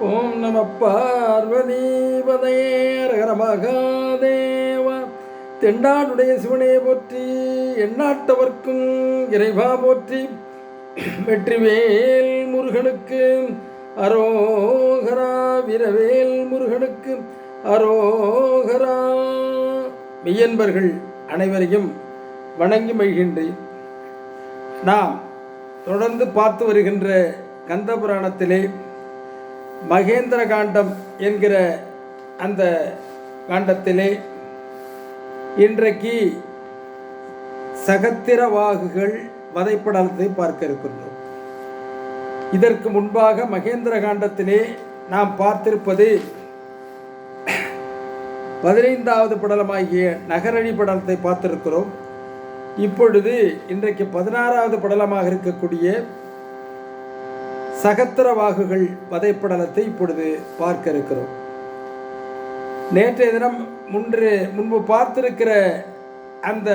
ஓம் நம பார்வதீபதேர மகாதேவ. தென்னாடுடைய சிவனே போற்றி, எந்நாட்டவர்க்கும் இறைவா போற்றி. வெற்றிவேல் முருகனுக்கு அரோகரா, வீரவேல் முருகனுக்கு அரோகரா. மெய்யன்பர்கள் அனைவரையும் வணங்கி மகிழ்கின்றேன். நாம் தொடர்ந்து பார்த்து வருகின்ற கந்த புராணத்திலே மகேந்திர காண்டம் என்கிற அந்த காண்டத்திலே இன்றைக்கு சகத்திரவாகுகள் வதைப்படலத்தை பார்க்க இருக்கின்றோம். இதற்கு முன்பாக மகேந்திர காண்டத்திலே நாம் பார்த்திருப்பது 15வது படலமாகிய நகரழி படலத்தை பார்த்திருக்கிறோம். இப்பொழுது இன்றைக்கு 16வது படலமாக இருக்கக்கூடிய சகத்திரவாகுகள் வதைப்படலத்தை இப்பொழுது பார்க்க இருக்கிறோம். நேற்றைய தினம் முன்பு பார்த்திருக்கிற அந்த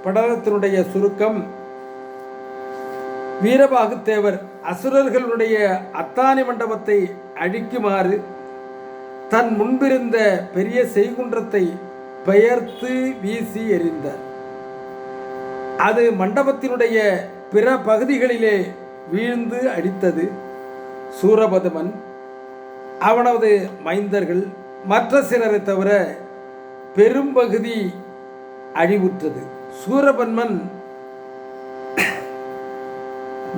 படலத்தினுடைய சுருக்கம், வீரபாகுத்தேவர் அசுரர்களுடைய அத்தானி மண்டபத்தை அழிக்குமாறு தன் முன்பிருந்த பெரிய செய்குன்றத்தை பெயர்த்து வீசி எறிந்தார். அது மண்டபத்தினுடைய பிற பகுதிகளிலே வீழ்ந்து அடித்தது. சூரபதுமன், அவனது மைந்தர்கள், மற்ற சிலரை தவிர பெரும்பகுதி அழிவுற்றது. சூரபன்மன்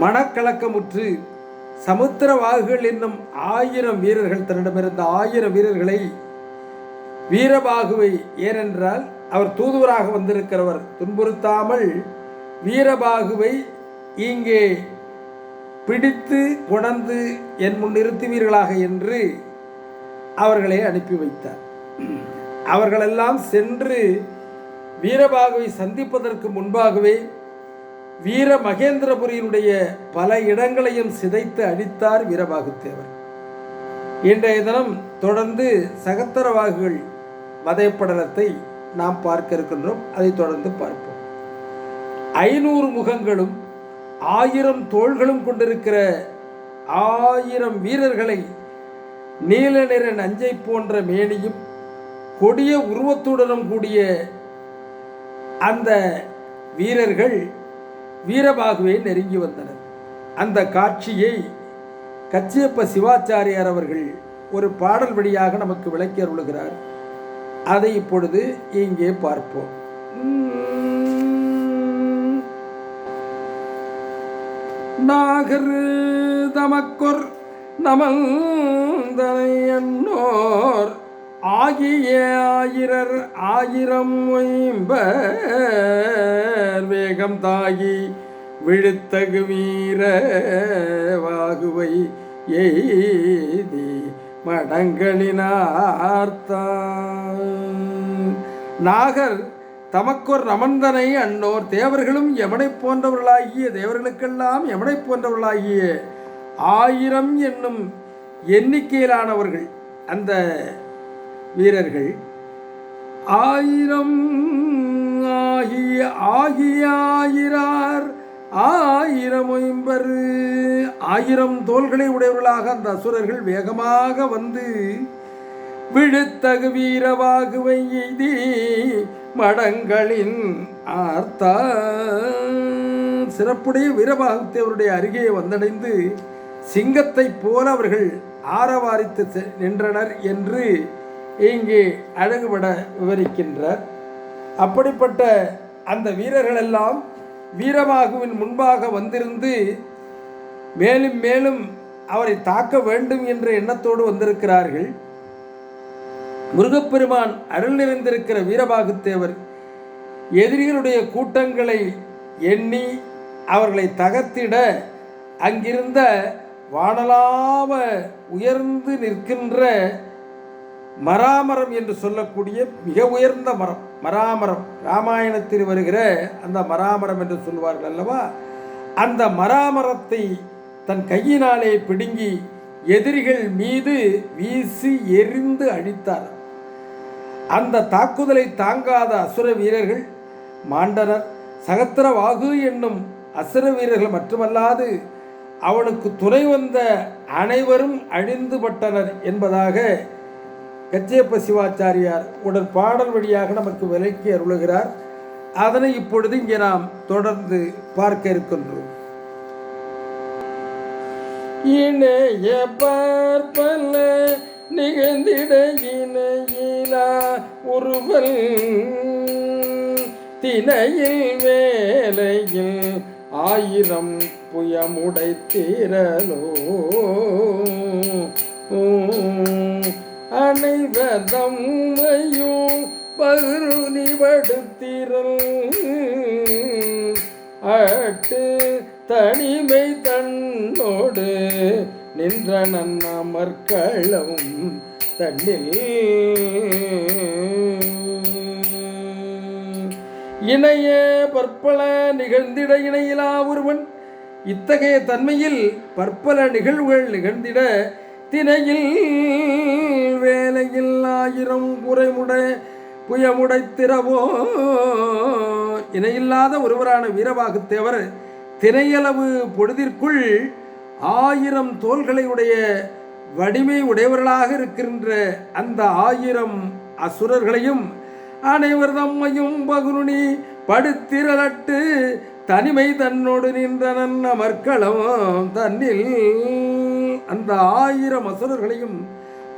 மனக்கலக்கமுற்று சமுத்திரவாகுகள் என்னும் 1000 வீரர்கள், தன்னிடமிருந்த 1000 வீரர்களை வீரபாகுவை, ஏனென்றால் அவர் தூதுவராக வந்திருக்கிறவர், துன்புறுத்தாமல் வீரபாகுவை இங்கே பிடித்து கொணர்ந்து என் முன் நிறுத்துவீர்களாக என்று அவர்களை அனுப்பி வைத்தார். அவர்களெல்லாம் சென்று வீரபாகுவை சந்திப்பதற்கு முன்பாகவே வீர மகேந்திரபுரியினுடைய பல இடங்களையும் சிதைத்து அழித்தார் வீரபாகுத்தேவர். இன்றைய தினம் தொடர்ந்து சகத்திரவாகுகள் வதைப்படலத்தை நாம் பார்க்க இருக்கின்றோம். அதை தொடர்ந்து பார்ப்போம். 500 முகங்களும் 1000 தோள்களும் கொண்டிருக்கிற 1000 வீரர்களை, நீல நிற நஞ்சை போன்ற மேனியும் கொடிய உருவத்துடனும் கூடிய அந்த வீரர்கள் வீரபாகுவை நெருங்கி வந்தனர். அந்த காட்சியை கச்சியப்ப சிவாச்சாரியார் அவர்கள் ஒரு பாடல் வழியாக நமக்கு விளக்கி அருளுகிறார். அதை இப்பொழுது இங்கே பார்ப்போம். நாகர் தமக்கொர் நமந்தனை எண்ணோர் ஆகிய 1000 வேகம் தாகி விழுத்தகு வீர வாகுவை எய்தி மடங்களினார்த்தான். நாகர் தமக்கொர் நமந்தனை அன்னோர், தேவர்களும் யமனை போன்றவர்களாகிய, தேவர்களுக்கெல்லாம் யமனை போன்றவர்களாகிய 1000 என்னும் எண்ணிக்கையிலானவர்கள் அந்த வீரர்கள் 1000 ஆகிய 1000 தோள்களை உடையவர்களாக அந்த அசுரர்கள் வேகமாக வந்து விழுத்தகு வீரவாகுவை எய்தி மடங்களின் ஆர்த்தான். சிறப்புடைய வீரபாகுத்தேவருடைய அருகே வந்தடைந்து சிங்கத்தை போல அவர்கள் ஆரவாரித்து நின்றனர் என்று இங்கே அழகுபட விவரிக்கின்றார். அப்படிப்பட்ட அந்த வீரர்கள் எல்லாம் வீரபாகுவின் முன்பாக வந்திருந்து மேலும் மேலும் அவரை தாக்க வேண்டும் என்ற எண்ணத்தோடு வந்திருக்கிறார்கள். முருகப்பெருமான் அருள் நிறைந்திருக்கிற வீரபாகுத்தேவர் எதிரிகளுடைய கூட்டங்களை எண்ணி அவர்களை தகர்த்திட அங்கிருந்த வானலாவ உயர்ந்து நிற்கின்ற மராமரம் என்று சொல்லக்கூடிய மிக உயர்ந்த மரம், மராமரம், ராமாயணத்தில் வருகிற அந்த மராமரம் என்று சொல்வார்கள் அல்லவா, அந்த மராமரத்தை தன் கையினாலே பிடுங்கி எதிரிகள் மீது வீசி எரிந்து அழித்தார். அந்த தாக்குதலை தாங்காத அசுர வீரர்கள் மாண்டனர். சகத்திரவாகு என்னும் அசுர வீரர்கள் மட்டுமல்லாது அவனுக்கு துணை வந்த அனைவரும் அழிந்துபட்டனர் என்பதாக கச்சியப்ப சிவாச்சாரியார் உடன் பாடல் வழியாக நமக்கு விளக்கி அருளுகிறார். அதனை இப்பொழுது இங்கே நாம் தொடர்ந்து பார்க்க இருக்கின்றோம். இணைய பார்ப்பல நிகழ்ந்திட இணையிலா ஒருவல் திணையில் வேலையில் 1000 புயமுடைத்திரலோ அனைவதம்மையும் பருணிபடுத்திரல் அட்டு தனிமை தன்னோடு நின்ற நன்னமர்களம் தன்னில் இணைய பற்பல நிகழ்ந்திட இணையிலா ஒருவன். இத்தகைய தன்மையில் பற்பல நிகழ்வுகள் நிகழ்ந்திட திணையில் வேலையில் 1000 புயமுடைத்திரவோ. இணையில்லாத ஒருவரான வீரபாகுத்தேவர் திரையளவு பொழுதிற்குள் 1000 தோள்களை உடைய வடிமை உடையவர்களாக இருக்கின்ற அந்த 1000 அசுரர்களையும் அனைவர் தம்மையும் பகுருணி படுத்திரலட்டு தனிமை தன்னோடு நின்ற நன்னமர்களம் தன்னில் அந்த 1000 அசுரர்களையும்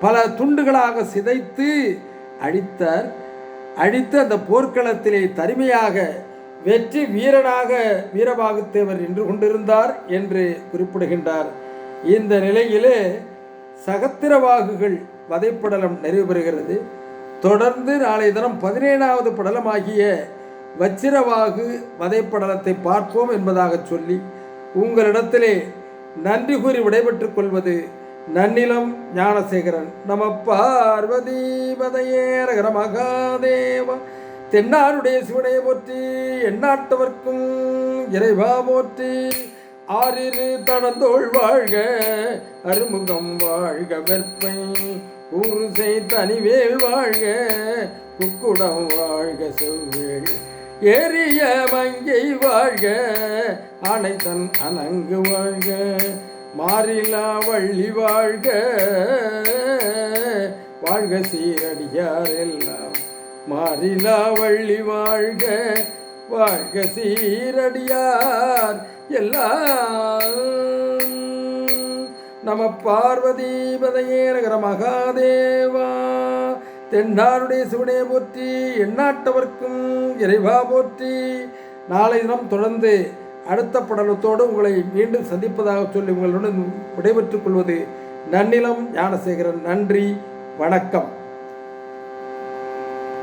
பல துண்டுகளாக சிதைத்து அழித்தார். அழித்து அந்த போர்க்களத்திலே தனிமையாக வெற்றி வீரனாக வீரபாகுத்தேவர் நின்று கொண்டிருந்தார் என்று குறிப்பிடுகின்றார். இந்த நிலையிலே சகத்திரவாகுகள் வதைப்படலம் நிறைவு பெறுகிறது. தொடர்ந்து நாளை தினம் 17வது படலமாகிய வச்சிரவாகு வதைப்படலத்தை பார்ப்போம் என்பதாக சொல்லி உங்களிடத்திலே நன்றி கூறி விடைபெற்றுக் கொள்வது நன்னிலம் ஞானசேகரன். நம பார்வதிபதையே ரகர மகாதேவ. தென்னாருடைய சிவனை போற்றி, எந்நாட்டவர்க்கும் இறைவா போற்றி. 6 தடந்தோள் வாழ்க, அருமுகம் வாழ்க, வெற்பை ஊருசை தனிவேல் வாழ்க, குக்குடம் வாழ்க, செவ்வேள் ஏரிய மங்கை வாழ்க, அனைத்தன் அணங்கு வாழ்க, மாறிலா வள்ளி வாழ்க, வாழ்க சீரடியார் எல்லாம் மாறிலா வள்ளி வாழ்க, வாழ்க சீரடியார் எல்லாம். நம பார்வதிபதையே ரகர மகாதேவா. தென்னாருடைய சிவனே போற்றி, எந்நாட்டவர்க்கும் இறைவா போற்றி. நாளை தினம் தொடர்ந்து அடுத்த படலத்தோடு உங்களை மீண்டும் சந்திப்பதாக சொல்லி உங்களுடன் விடைபெற்றுக் கொள்வது நன்னிலம் ஞானசேகரன். நன்றி, வணக்கம்.